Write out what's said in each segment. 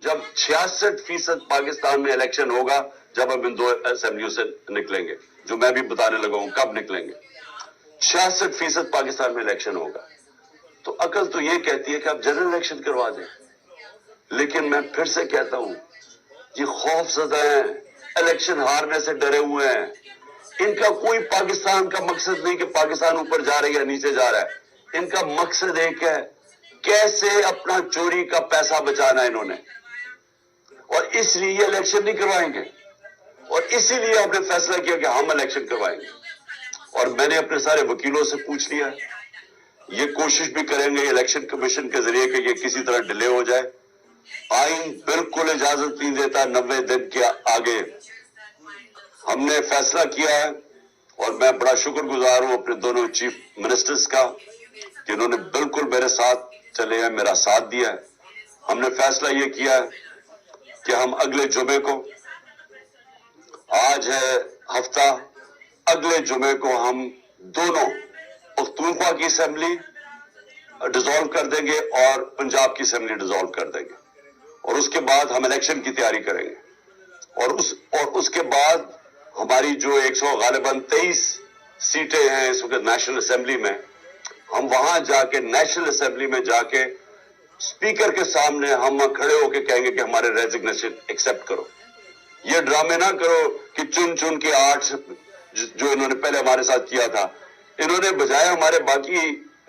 جب 66% پاکستان میں الیکشن ہوگا، جب ہم ان 2 اسمبلیوں سے نکلیں گے، جو میں بھی بتانے لگا ہوں کب نکلیں گے، 66% پاکستان میں الیکشن ہوگا، تو عقل تو یہ کہتی ہے کہ آپ جنرل الیکشن کروا دیں۔ لیکن میں پھر سے کہتا ہوں، یہ خوف زدہ ہیں، الیکشن ہارنے سے ڈرے ہوئے ہیں، ان کا کوئی پاکستان کا مقصد نہیں کہ پاکستان اوپر جا رہا ہے یا نیچے جا رہا ہے، ان کا مقصد ایک ہے، کیسے اپنا چوری کا پیسہ بچانا ہے انہوں نے، اور اس لیے یہ الیکشن نہیں کروائیں گے، اور اسی لیے ہم نے فیصلہ کیا کہ ہم الیکشن کروائیں گے۔ اور میں نے اپنے سارے وکیلوں سے پوچھ لیا، یہ کوشش بھی کریں گے الیکشن کمیشن کے ذریعے کہ یہ کسی طرح ڈیلے ہو جائے۔ آئین بالکل اجازت نہیں دیتا 90 دن کے آگے۔ ہم نے فیصلہ کیا ہے، اور میں بڑا شکر گزار ہوں اپنے دونوں چیف منسٹرز کا، جنہوں نے بالکل میرے ساتھ چلے ہیں، میرا ساتھ دیا ہے۔ ہم نے فیصلہ یہ کیا ہے کہ ہم اگلے جمعے کو، آج ہے ہفتہ، اگلے جمعے کو ہم دونوں پختونخوا کی اسمبلی ڈیزالو کر دیں گے اور پنجاب کی اسمبلی ڈیزالو کر دیں گے، اور اس کے بعد ہم الیکشن کی تیاری کریں گے، اور اس کے بعد ہماری جو 100 غالباً 23 سیٹیں ہیں اس وقت نیشنل اسمبلی میں، ہم وہاں جا کے نیشنل اسمبلی میں جا کے اسپیکر کے سامنے ہم کھڑے ہو کے کہیں گے کہ ہمارے ریزگنیشن ایکسپٹ کرو۔ یہ ڈرامے نہ کرو کہ چن کے 8 جو انہوں نے پہلے ہمارے ساتھ کیا تھا، انہوں نے بجائے ہمارے باقی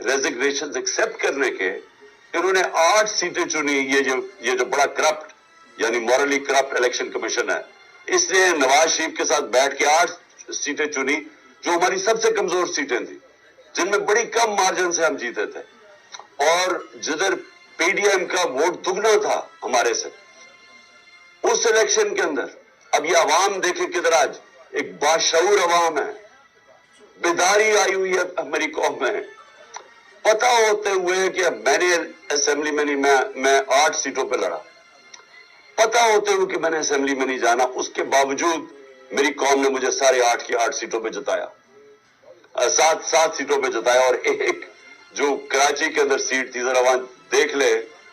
ریزگنیشن ایکسپٹ کرنے کے، انہوں نے 8 سیٹیں چنی۔ یہ جو بڑا کرپٹ، یعنی مورلی کرپٹ الیکشن کمیشن ہے، اس نے نواز شریف کے ساتھ بیٹھ کے 8 سیٹیں چنی، جو ہماری سب سے کمزور سیٹیں تھیں، جن میں بڑی کم مارجن سے ہم جیتے تھے، اور جدھر پی ڈی ایم کا ووٹ دگنا تھا ہمارے سے اس الیکشن کے اندر۔ اب یہ عوام دیکھیں کدھر آج ایک باشعور عوام ہے، بیداری آئی ہوئی ہے ہماری قوم میں، پتا ہوتے ہوئے کہ میں نے اسمبلی میں نہیں، میں 8 سیٹوں پہ لڑا، پتا ہوتے ہوئے کہ میں نے اسمبلی میں نہیں جانا، اس کے باوجود میری قوم نے مجھے سارے 8 کی 8 سیٹوں پہ جتایا، 7 سیٹوں پہ جتایا، اور ایک جو کراچی کے اندر سیٹ تھی، ذرا وہاں دیکھ لے،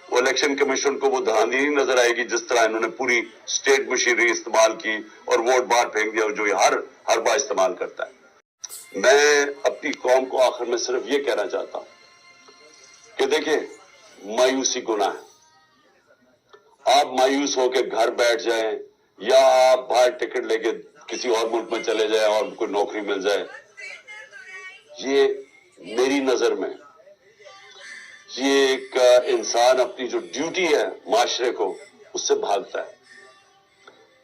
وہ الیکشن کمیشن کو وہ دھاندلی نہیں نظر آئے گی جس طرح انہوں نے پوری اسٹیٹ مشینری استعمال کی اور ووٹ باہر پھینک دیا، جو یہ ہر بار استعمال کرتا ہے۔ میں اپنی قوم کو آخر میں صرف یہ کہنا چاہتا ہوں کہ دیکھیں، مایوسی گناہ ہے۔ آپ مایوس ہو کے گھر بیٹھ جائیں، یا آپ باہر ٹکٹ لے کے کسی اور ملک میں چلے جائیں اور کوئی نوکری مل جائے، یہ میری نظر میں یہ ایک انسان اپنی جو ڈیوٹی ہے معاشرے کو، اس سے بھاگتا ہے۔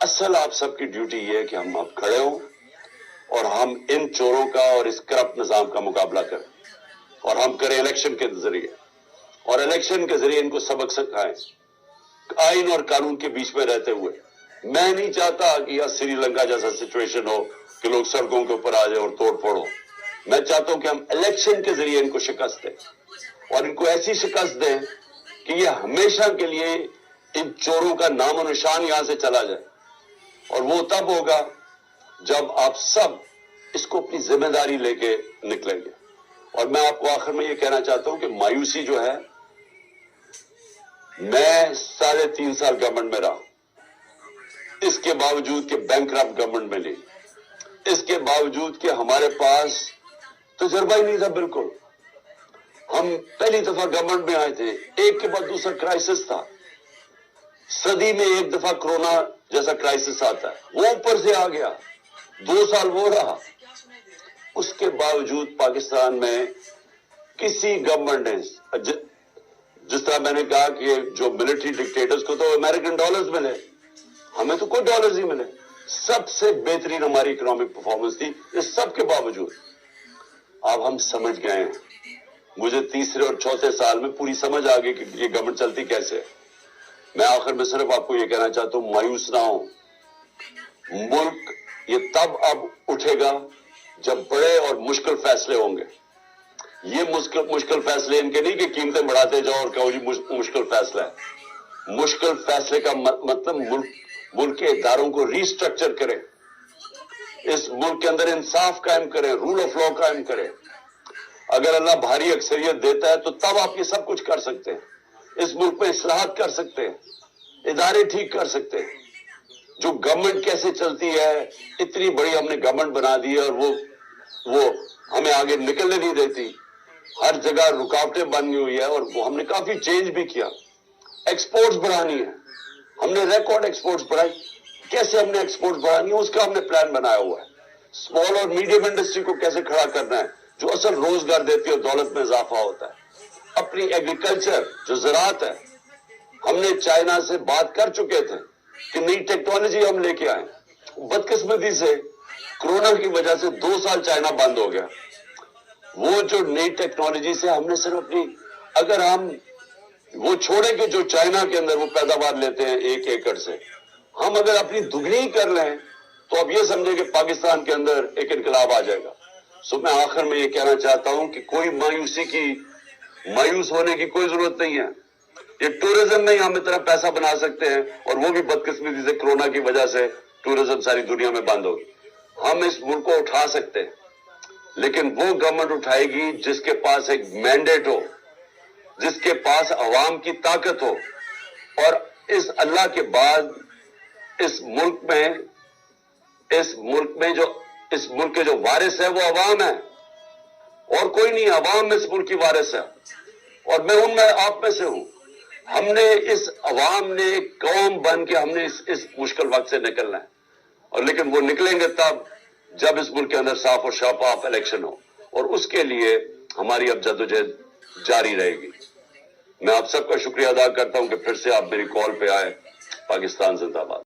اصل آپ سب کی ڈیوٹی یہ ہے کہ ہم اب کھڑے ہوں اور ہم ان چوروں کا اور اس کرپٹ نظام کا مقابلہ کریں، اور ہم کریں الیکشن کے ذریعے، اور الیکشن کے ذریعے ان کو سبق سکھائیں، آئین اور قانون کے بیچ میں رہتے ہوئے۔ میں نہیں چاہتا کہ یہ سری لنکا جیسا سچویشن ہو کہ لوگ سڑکوں کے اوپر آ جائیں اور توڑ پھوڑ ہو۔ میں چاہتا ہوں کہ ہم الیکشن کے ذریعے ان کو شکست دیں، اور ان کو ایسی شکست دیں کہ یہ ہمیشہ کے لیے ان چوروں کا نام و نشان یہاں سے چلا جائے، اور وہ تب ہوگا جب آپ سب اس کو اپنی ذمہ داری لے کے نکلیں گے۔ اور میں آپ کو آخر میں یہ کہنا چاہتا ہوں کہ مایوسی جو ہے، میں 3.5 سال گورنمنٹ میں رہا، اس کے باوجود کہ بینکرپٹ گورنمنٹ میں نہیں، اس کے باوجود کہ ہمارے پاس تجربہ ہی نہیں تھا بالکل۔ ہم پہلی دفعہ گورنمنٹ میں آئے تھے، ایک کے بعد دوسرا کرائسس تھا، صدی میں ایک دفعہ کرونا جیسا کرائسس آتا ہے، وہ اوپر سے آ گیا، 2 سال وہ رہا۔ اس کے باوجود پاکستان میں کسی گورنمنٹ نے، جس طرح میں نے کہا کہ جو ملٹری ڈکٹیٹرز کو تو امریکن ڈالرز ملے، ہمیں تو کوئی ڈالرز ہی ملے۔ سب سے بہترین ہماری اکنامک پرفارمنس تھی، اس سب کے باوجود۔ اب ہم سمجھ گئے ہیں، مجھے 3 اور 4 سال میں پوری سمجھ آ گئی کہ یہ گورنمنٹ چلتی کیسے ہے۔ میں آخر میں صرف آپ کو یہ کہنا چاہتا ہوں، مایوس نہ ہوں۔ ملک یہ تب اب اٹھے گا جب بڑے اور مشکل فیصلے ہوں گے۔ یہ مشکل فیصلے ان کے نہیں کہ قیمتیں بڑھاتے جاؤ اور کہو جی مشکل فیصلہ ہے۔ مشکل فیصلے کا مطلب ملک کے اداروں کو ری اسٹرکچر کریں، اس ملک کے اندر انصاف قائم کریں، رول آف لا قائم کریں۔ اگر اللہ بھاری اکثریت دیتا ہے تو تب آپ یہ سب کچھ کر سکتے ہیں، اس ملک میں اصلاحات کر سکتے ہیں۔ ادارے ٹھیک کر سکتے ہیں. جو گورنمنٹ کیسے چلتی ہے, اتنی بڑی ہم نے گورنمنٹ بنا دی ہے اور وہ ہمیں آگے نکلنے نہیں دیتی. ہر جگہ رکاوٹیں بنی ہوئی ہے اور وہ ہم نے کافی چینج بھی کیا. ایکسپورٹس بڑھانی ہے, ہم نے ریکارڈ ایکسپورٹس بڑھائی. کیسے ہم نے ایکسپورٹس بڑھانی ہے اس کا ہم نے پلان بنایا ہوا ہے. اسمال اور میڈیم انڈسٹری کو کیسے کھڑا کرنا ہے جو اصل روزگار دیتی ہے اور دولت میں اضافہ ہوتا ہے. اپنی ایگریکلچر جو زراعت ہے, ہم نے چائنا سے بات کر چکے تھے کہ نئی ٹیکنالوجی ہم لے کے آئیں. بدقسمتی سے کرونا کی وجہ سے 2 سال چائنا بند ہو گیا. وہ جو نئی ٹیکنالوجی سے ہم نے صرف اپنی, اگر ہم وہ چھوڑیں کہ جو چائنا کے اندر وہ پیداوار لیتے ہیں 1 ایکڑ سے, ہم اگر اپنی دگنی کر لیں تو اب یہ سمجھیں کہ پاکستان کے اندر ایک انقلاب آ جائے گا. میں آخر میں یہ کہنا چاہتا ہوں کہ کوئی مایوس ہونے کی کوئی ضرورت نہیں ہے. یہ ٹورزم میں ہم اتنا پیسہ بنا سکتے ہیں اور وہ بھی بدقسمتی سے کرونا کی وجہ سے ٹورزم ساری دنیا میں بند ہوگی. ہم اس ملک کو اٹھا سکتے ہیں لیکن وہ گورنمنٹ اٹھائے گی جس کے پاس ایک مینڈیٹ ہو, جس کے پاس عوام کی طاقت ہو. اور اس اللہ کے بعد اس ملک کے جو وارث ہے وہ عوام ہے اور کوئی نہیں. عوام اس ملک کی وارث ہے اور میں آپ میں سے ہوں. ہم نے اس عوام نے ایک قوم بن کے ہم نے اس مشکل وقت سے نکلنا ہے, اور لیکن وہ نکلیں گے تب جب اس ملک کے اندر صاف اور شفاف الیکشن ہو, اور اس کے لیے ہماری اب جدوجہد جاری رہے گی. میں آپ سب کا شکریہ ادا کرتا ہوں کہ پھر سے آپ میری کال پہ آئے. پاکستان زندہ باد.